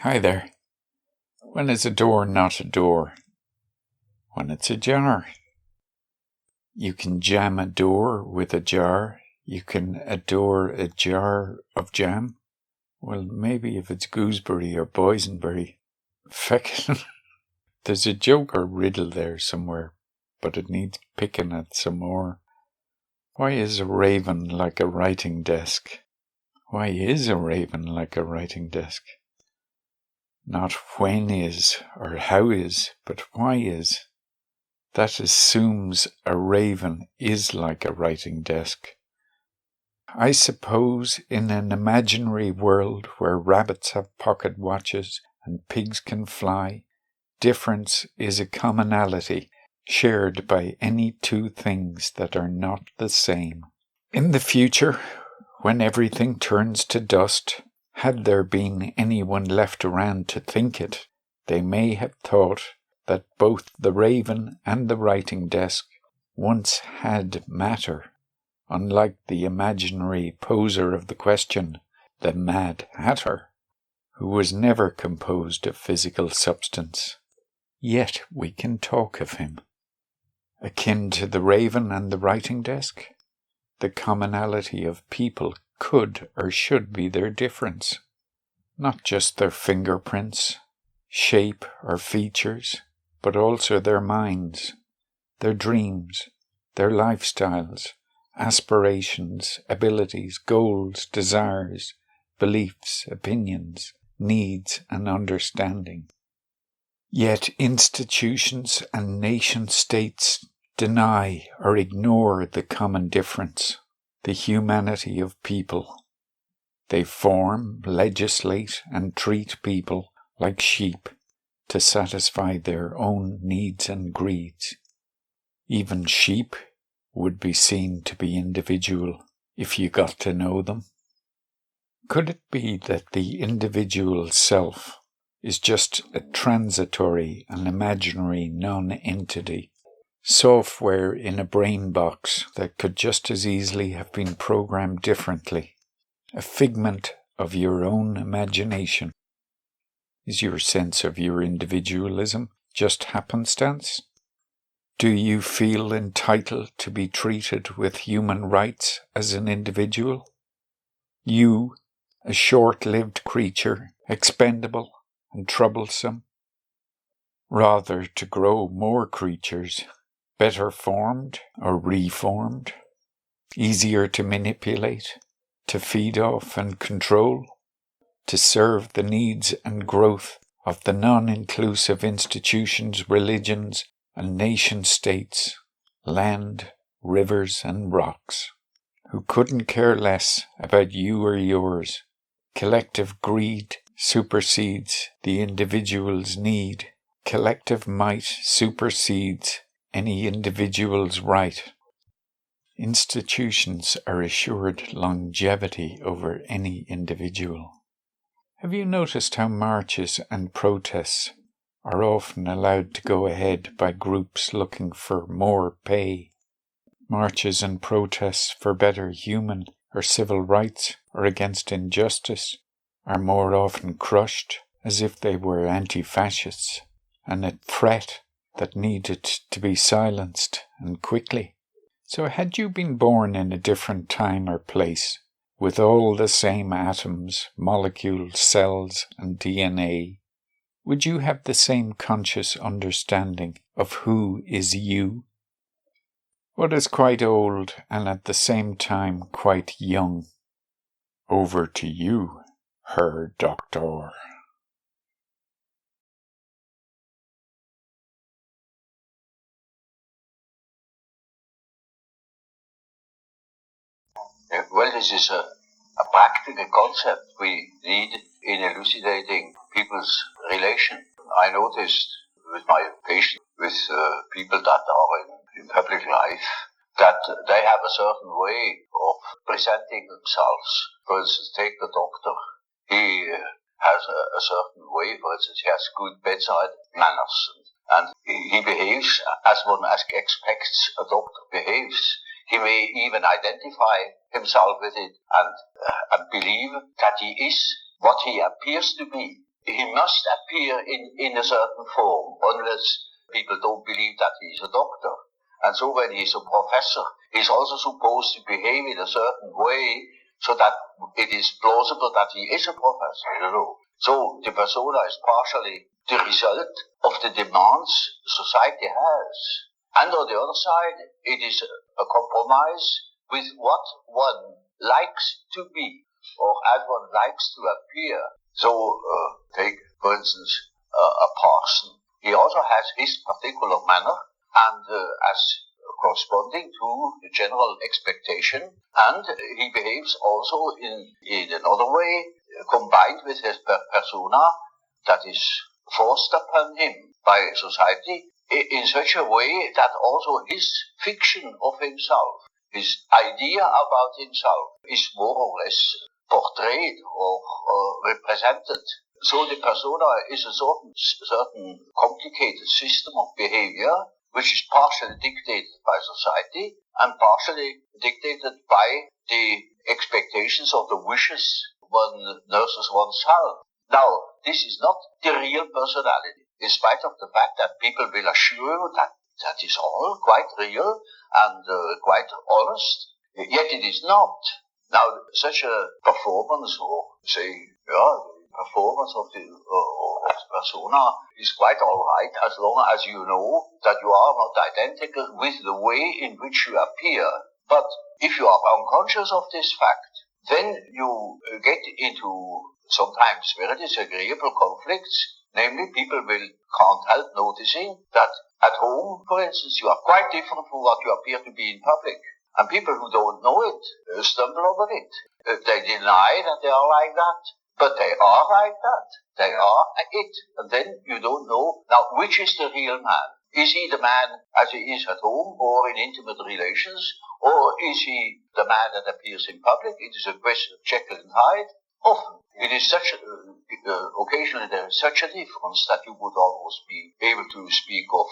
Hi there. When is a door not a door? When it's a jar. You can jam a door with a jar. You can adore a jar of jam. Well, maybe if it's gooseberry or boysenberry. Feckin'. There's a joke or riddle there somewhere, but it needs picking at some more. Why is a raven like a writing desk? Why is a raven like a writing desk? Not when is or how is, but why is. That assumes a raven is like a writing desk. I suppose in an imaginary world where rabbits have pocket watches and pigs can fly, difference is a commonality shared by any two things that are not the same. In the future, when everything turns to dust, had there been anyone left around to think it, they may have thought that both the raven and the writing desk once had matter, unlike the imaginary poser of the question, the Mad Hatter, who was never composed of physical substance. Yet we can talk of him. Akin to the raven and the writing desk, the commonality of people could or should be their difference, not just their fingerprints, shape or features, but also their minds, their dreams, their lifestyles, aspirations, abilities, goals, desires, beliefs, opinions, needs, and understanding. Yet institutions and nation-states deny or ignore the common difference, the humanity of people. They form, legislate, and treat people like sheep to satisfy their own needs and greeds. Even sheep would be seen to be individual if you got to know them. Could it be that the individual self is just a transitory and imaginary non-entity, software in a brain box that could just as easily have been programmed differently, a figment of your own imagination? Is your sense of your individualism just happenstance? Do you feel entitled to be treated with human rights as an individual? You, a short-lived creature, expendable and troublesome? Rather to grow more creatures, better formed or reformed, easier to manipulate, to feed off and control, to serve the needs and growth of the non-inclusive institutions, religions, and nation-states, land, rivers, and rocks, who couldn't care less about you or yours. Collective greed supersedes the individual's need. Collective might supersedes any individual's right. Institutions are assured longevity over any individual. Have you noticed how marches and protests are often allowed to go ahead by groups looking for more pay? Marches and protests for better human or civil rights or against injustice are more often crushed as if they were anti-fascists and a threat that needed to be silenced and quickly. So had you been born in a different time or place, with all the same atoms, molecules, cells, and DNA, would you have the same conscious understanding of who is you? What is quite old and at the same time quite young? Over to you, Herr Doctor. Well, this is a practical concept we need in elucidating people's relation. I noticed with my patients, with people that are in public life, that they have a certain way of presenting themselves. For instance, take the doctor. He has a certain way, for instance, he has good bedside manners. And he behaves as one expects a doctor behaves. He may even identify himself with it and believe that he is what he appears to be he must appear in a certain form, unless people don't believe that he's a doctor. And so when he's a professor, he's also supposed to behave in a certain way so that it is plausible that he is a professor, So the persona is partially the result of the demands society has. And on the other side, it is a compromise with what one likes to be, or as one likes to appear. So, take, for instance, a parson. He also has his particular manner, and as corresponding to the general expectation, and he behaves also in another way, combined with his persona that is forced upon him by society in such a way that also his fiction of himself, his idea about himself, is more or less portrayed or represented. So the persona is a certain complicated system of behavior which is partially dictated by society and partially dictated by the expectations or the wishes one nurses oneself. Now, this is not the real personality, in spite of the fact that people will assure you that that is all quite real and quite honest, yet it is not. Now, such a performance, or say, performance of the persona is quite all right as long as you know that you are not identical with the way in which you appear. But if you are unconscious of this fact, then you get into sometimes very disagreeable conflicts. Namely, people can't help noticing that at home, for instance, you are quite different from what you appear to be in public. And people who don't know it stumble over it. They deny that they are like that, but they are like that. They are it. And then you don't know, now, which is the real man? Is he the man as he is at home or in intimate relations? Or is he the man that appears in public? It is a question of Jekyll and Hyde. Often, it is such occasionally there is such a difference that you would almost be able to speak of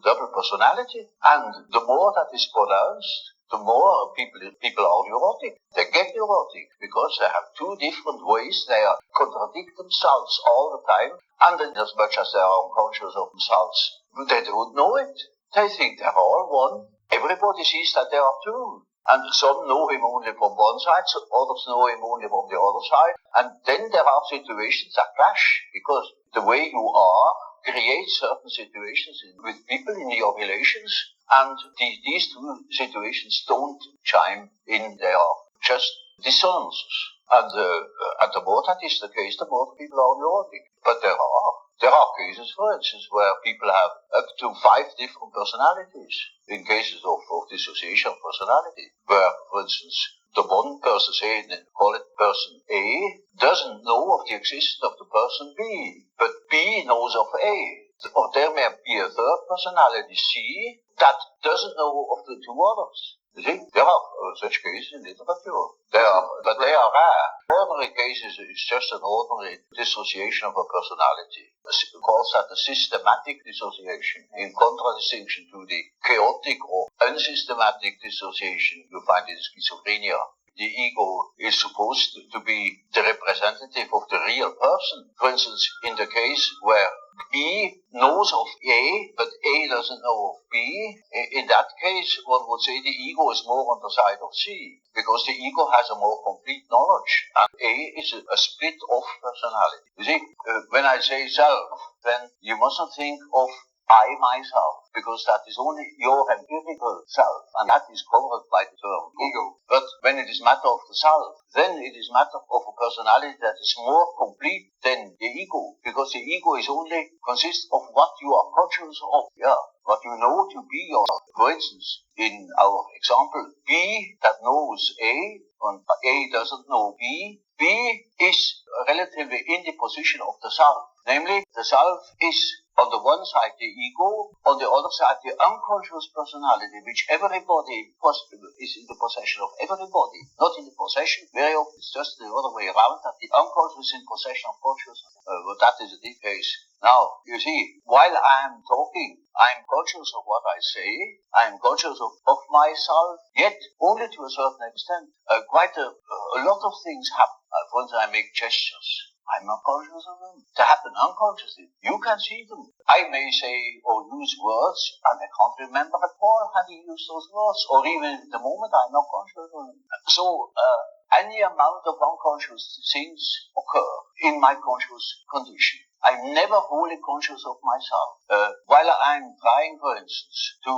double personality. And the more that is pronounced, the more people are neurotic. They get neurotic because they have two different ways. They contradict themselves all the time. And as much as they are unconscious of themselves, they don't know it. They think they're all one. Everybody sees that they are two. And some know him only from one side, so others know him only from the other side. And then there are situations that clash, because the way you are creates certain situations with people in your relations, and these two situations don't chime in. They are just dissonances. And the more that is the case, the more people are neurotic. But there are cases, for instance, where people have up to 5 different personalities in cases of dissociation of personality, where, for instance, the one person, say, call it person A, doesn't know of the existence of the person B, but B knows of A. Or there may be a third personality, C, that doesn't know of the two others. You see, there are such cases in literature. But they are rare. Ordinary cases is just an ordinary dissociation of a personality. It calls that a systematic dissociation, in contradistinction to the chaotic or unsystematic dissociation you find in schizophrenia. The ego is supposed to be the representative of the real person. For instance, in the case where B knows of A, but A doesn't know of B, in that case, one would say the ego is more on the side of C, because the ego has a more complete knowledge, and A is a split-off personality. You see, when I say self, then you mustn't think of I myself, because that is only your empirical self, and that is covered by the term ego. But when it is matter of the self, then it is matter of a personality that is more complete than the ego, because the ego is only consists of what you are conscious of, what you know to be yourself. For instance, in our example, B that knows A, and A doesn't know B, B is relatively in the position of the self. Namely, the self is on the one side the ego, on the other side the unconscious personality, which everybody is in the possession of. Everybody, not in the possession. Very often it's just the other way around, that the unconscious is in possession of consciousness. But that is a deep case. Now, you see, while I am talking, I am conscious of what I say, I am conscious of myself, yet only to a certain extent. Quite a lot of things happen. For instance, I make gestures. I'm not conscious of them. They happen unconsciously. You can see them. I may say or use words, and I can't remember at all having used those words, or even at the moment I'm not conscious of them. So, any amount of unconscious things occur in my conscious condition. I'm never wholly conscious of myself. While I'm trying, for instance, to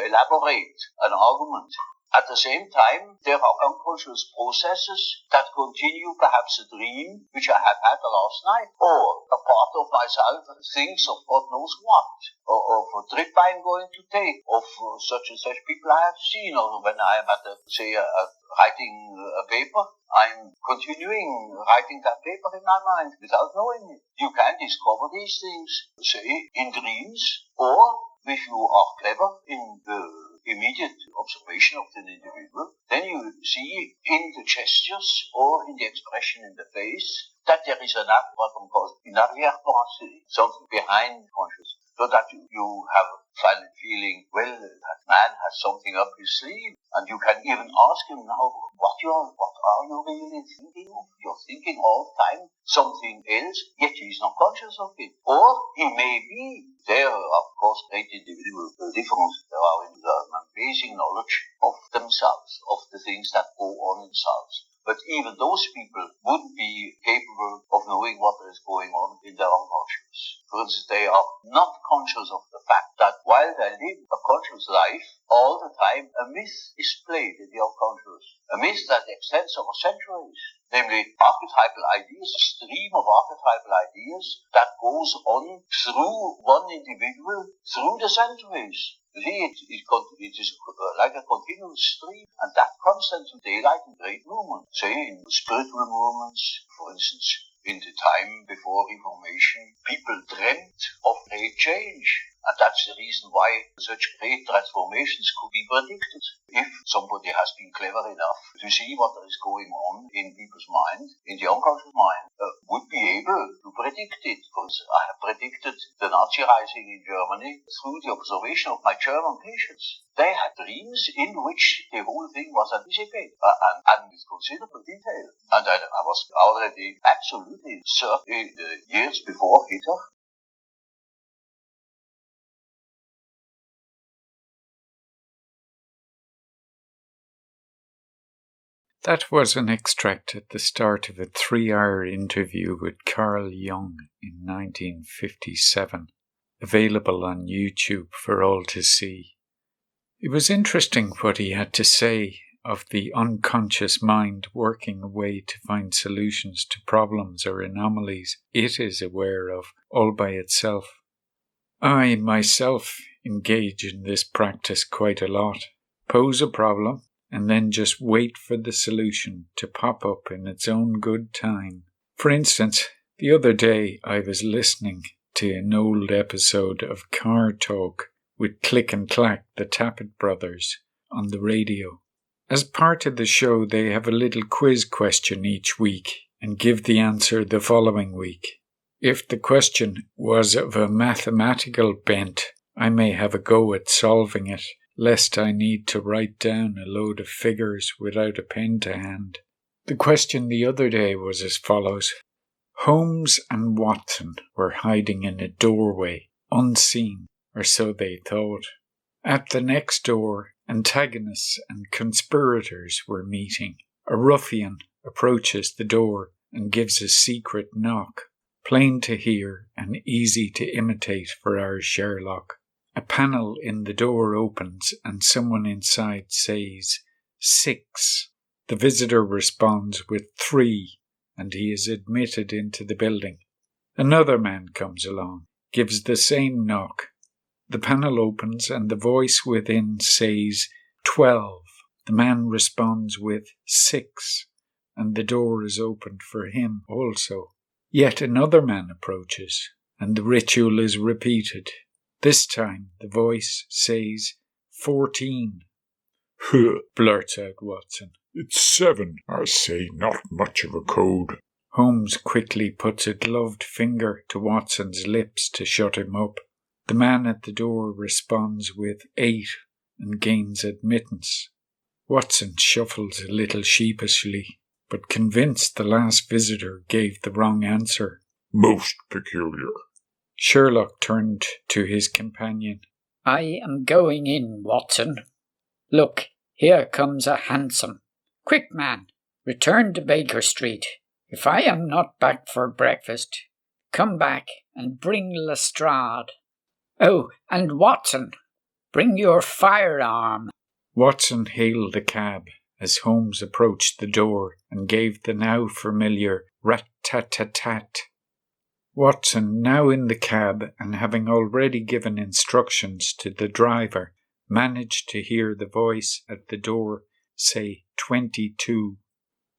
elaborate an argument, at the same time, there are unconscious processes that continue, perhaps a dream which I have had last night, or a part of myself thinks of God knows what, or of a trip I'm going to take, of such and such people I have seen, or when I am at, writing a paper, I'm continuing writing that paper in my mind without knowing it. You can discover these things, say, in dreams, or if you are clever in the immediate observation of the individual, then you see in the gestures or in the expression in the face that there is what one calls une arrière-pensée, something behind consciousness, so that you have a feeling, well, that man has something up his sleeve, and you can even ask him now, what are you really thinking of? You're thinking all the time something else, yet he's not conscious of it. Or he may be. There are, of course, great individual differences. There are an amazing knowledge of themselves, of the things that go on themselves. But even those people wouldn't be capable of knowing what is going on in their unconscious. For instance, they are not conscious of the fact that while they live a conscious life, all the time a myth is played in the unconscious. A myth that extends over centuries. Namely, archetypal ideas, a stream of archetypal ideas that goes on through one individual, through the centuries. You see, it is like a continuous stream, and that comes into daylight in great movements. Say, in spiritual movements, for instance, in the time before Reformation, people dreamt of great change. And that's the reason why such great transformations could be predicted. If somebody has been clever enough to see what is going on in people's mind, in the unconscious mind, would be able to predict it. Because I have predicted the Nazi rising in Germany through the observation of my German patients. They had dreams in which the whole thing was anticipated, and with considerable detail. And I was already absolutely certain years before Hitler. That was an extract at the start of a 3-hour interview with Carl Jung in 1957, available on YouTube for all to see. It was interesting what he had to say of the unconscious mind working away to find solutions to problems or anomalies it is aware of all by itself. I myself engage in this practice quite a lot. Pose a problem, and then just wait for the solution to pop up in its own good time. For instance, the other day I was listening to an old episode of Car Talk with Click and Clack, the Tappet brothers, on the radio. As part of the show, they have a little quiz question each week and give the answer the following week. If the question was of a mathematical bent, I may have a go at solving it, lest I need to write down a load of figures without a pen to hand. The question the other day was as follows. Holmes and Watson were hiding in a doorway, unseen, or so they thought. At the next door, antagonists and conspirators were meeting. A ruffian approaches the door and gives a secret knock, plain to hear and easy to imitate for our Sherlock. A panel in the door opens and someone inside says, 6. The visitor responds with 3, and he is admitted into the building. Another man comes along, gives the same knock. The panel opens and the voice within says, 12. The man responds with 6, and the door is opened for him also. Yet another man approaches, and the ritual is repeated. This time the voice says 14. Blurts out Watson. It's 7. I say, not much of a code. Holmes quickly puts a gloved finger to Watson's lips to shut him up. The man at the door responds with 8 and gains admittance. Watson shuffles a little sheepishly, but convinced the last visitor gave the wrong answer. Most peculiar. Sherlock turned to his companion. I am going in, Watson. Look, here comes a hansom. Quick, man, return to Baker Street. If I am not back for breakfast, come back and bring Lestrade. Oh, and Watson, bring your firearm. Watson hailed a cab as Holmes approached the door and gave the now familiar rat-tat-tat-tat. Watson, now in the cab and having already given instructions to the driver, managed to hear the voice at the door say 22.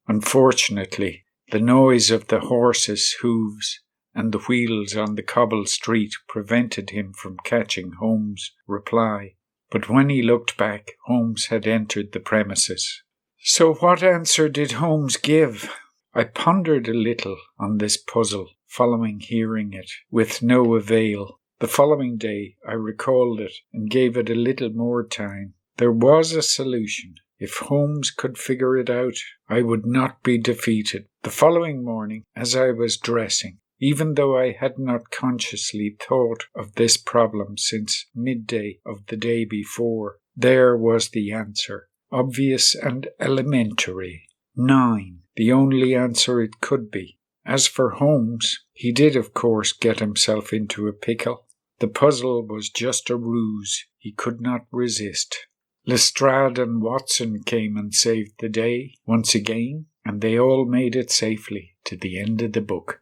Unfortunately, the noise of the horses' hooves and the wheels on the cobbled street prevented him from catching Holmes' reply. But when he looked back, Holmes had entered the premises. So what answer did Holmes give? I pondered a little on this puzzle, following hearing it, with no avail. The following day I recalled it and gave it a little more time. There was a solution. If Holmes could figure it out, I would not be defeated. The following morning, as I was dressing, even though I had not consciously thought of this problem since midday of the day before, there was the answer. Obvious and elementary. 9. The only answer it could be. As for Holmes, he did of course get himself into a pickle. The puzzle was just a ruse he could not resist. Lestrade and Watson came and saved the day once again, and they all made it safely to the end of the book.